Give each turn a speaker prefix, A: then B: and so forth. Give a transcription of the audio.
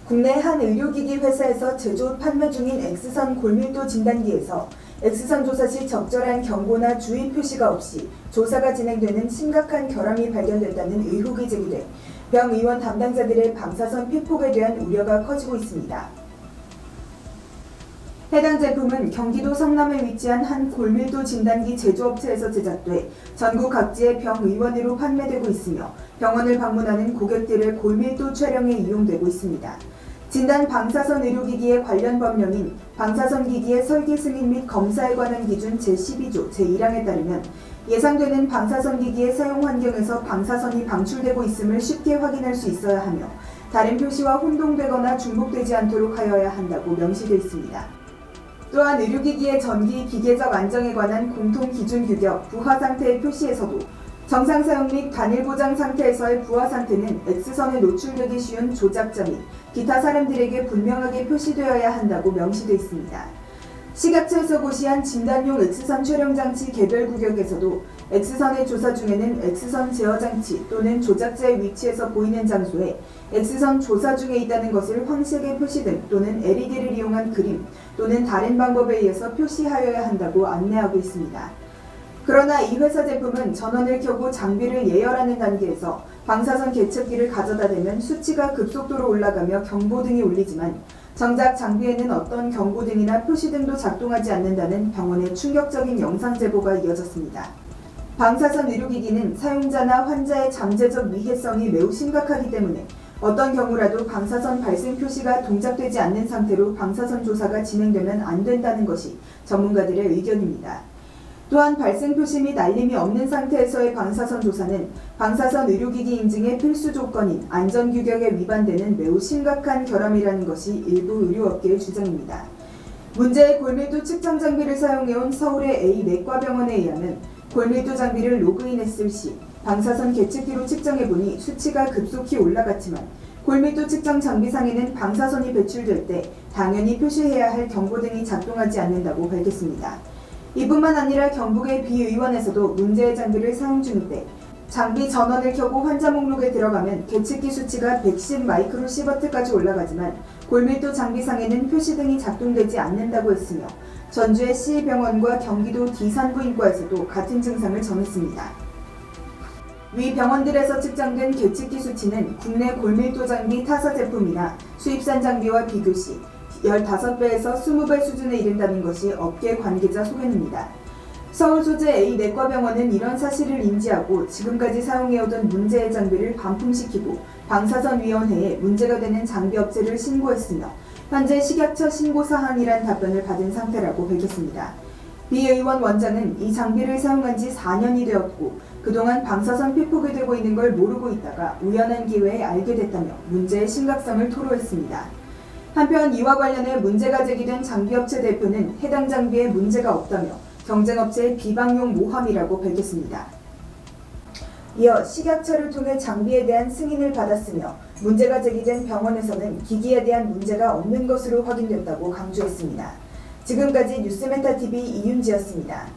A: 국내 한 의료기기 회사에서 제조 판매 중인 X선 골밀도 진단기에서 X선 조사 시 적절한 경고나 주의 표시가 없이 조사가 진행되는 심각한 결함이 발견됐다는 의혹이 제기돼 병 의원 담당자들의 방사선 피폭에 대한 우려가 커지고 있습니다. 해당 제품은 경기도 성남에 위치한 한 골밀도 진단기 제조업체에서 제작돼 전국 각지의 병 의원으로 판매되고 있으며 병원을 방문하는 고객들의 골밀도 촬영에 이용되고 있습니다. 진단 방사선 의료기기의 관련 법령인 방사선기기의 설계 승인 및 검사에 관한 기준 제12조 제1항에 따르면 예상되는 방사선기기의 사용 환경에서 방사선이 방출되고 있음을 쉽게 확인할 수 있어야 하며 다른 표시와 혼동되거나 중복되지 않도록 하여야 한다고 명시되어 있습니다. 또한 의료기기의 전기 기계적 안정에 관한 공통기준 규격 부하 상태의 표시에서도 정상 사용 및 단일 보장 상태에서의 부하 상태는 X선에 노출되기 쉬운 조작자 및 기타 사람들에게 분명하게 표시되어야 한다고 명시되어 있습니다. 식약처에서 고시한 진단용 X선 촬영장치 개별 구역에서도 X선의 조사 중에는 X선 제어장치 또는 조작자의 위치에서 보이는 장소에 X선 조사 중에 있다는 것을 황색의 표시등 또는 LED를 이용한 그림 또는 다른 방법에 의해서 표시하여야 한다고 안내하고 있습니다. 그러나 이 회사 제품은 전원을 켜고 장비를 예열하는 단계에서 방사선 계측기를 가져다 대면 수치가 급속도로 올라가며 경보등이 울리지만 정작 장비에는 어떤 경고등이나 표시등도 작동하지 않는다는 병원의 충격적인 영상 제보가 이어졌습니다. 방사선 의료기기는 사용자나 환자의 잠재적 위해성이 매우 심각하기 때문에 어떤 경우라도 방사선 발생 표시가 동작되지 않는 상태로 방사선 조사가 진행되면 안 된다는 것이 전문가들의 의견입니다. 또한 발생 표시 및 알림이 없는 상태에서의 방사선 조사는 방사선 의료기기 인증의 필수 조건인 안전규격에 위반되는 매우 심각한 결함이라는 것이 일부 의료업계의 주장입니다. 문제의 골밀도 측정 장비를 사용해온 서울의 A 내과병원에 의하면 골밀도 장비를 로그인했을 시 방사선 계측기로 측정해보니 수치가 급속히 올라갔지만 골밀도 측정 장비상에는 방사선이 배출될 때 당연히 표시해야 할 경고등이 작동하지 않는다고 밝혔습니다. 이뿐만 아니라 경북의 비의원에서도 문제의 장비를 사용 중인데 장비 전원을 켜고 환자 목록에 들어가면 계측기 수치가 110 마이크로시버트까지 올라가지만 골밀도 장비상에는 표시등이 작동되지 않는다고 했으며 전주의 C병원과 경기도 D산부인과에서도 같은 증상을 전했습니다. 위 병원들에서 측정된 계측기 수치는 국내 골밀도 장비 타사 제품이나 수입산 장비와 비교 시 15배에서 20배 수준에 이른다는 것이 업계 관계자 소견입니다. 서울 소재 A 내과병원은 이런 사실을 인지하고 지금까지 사용해오던 문제의 장비를 반품시키고 방사선위원회에 문제가 되는 장비업체를 신고했으며 현재 식약처 신고사항이란 답변을 받은 상태라고 밝혔습니다. 비의원 원장은 이 장비를 사용한 지 4년이 되었고 그동안 방사선 피폭이 되고 있는 걸 모르고 있다가 우연한 기회에 알게 됐다며 문제의 심각성을 토로했습니다. 한편 이와 관련해 문제가 제기된 장비업체 대표는 해당 장비에 문제가 없다며 경쟁업체의 비방용 모함이라고 밝혔습니다. 이어 식약처를 통해 장비에 대한 승인을 받았으며 문제가 제기된 병원에서는 기기에 대한 문제가 없는 것으로 확인됐다고 강조했습니다. 지금까지 뉴스메타TV 이윤지였습니다.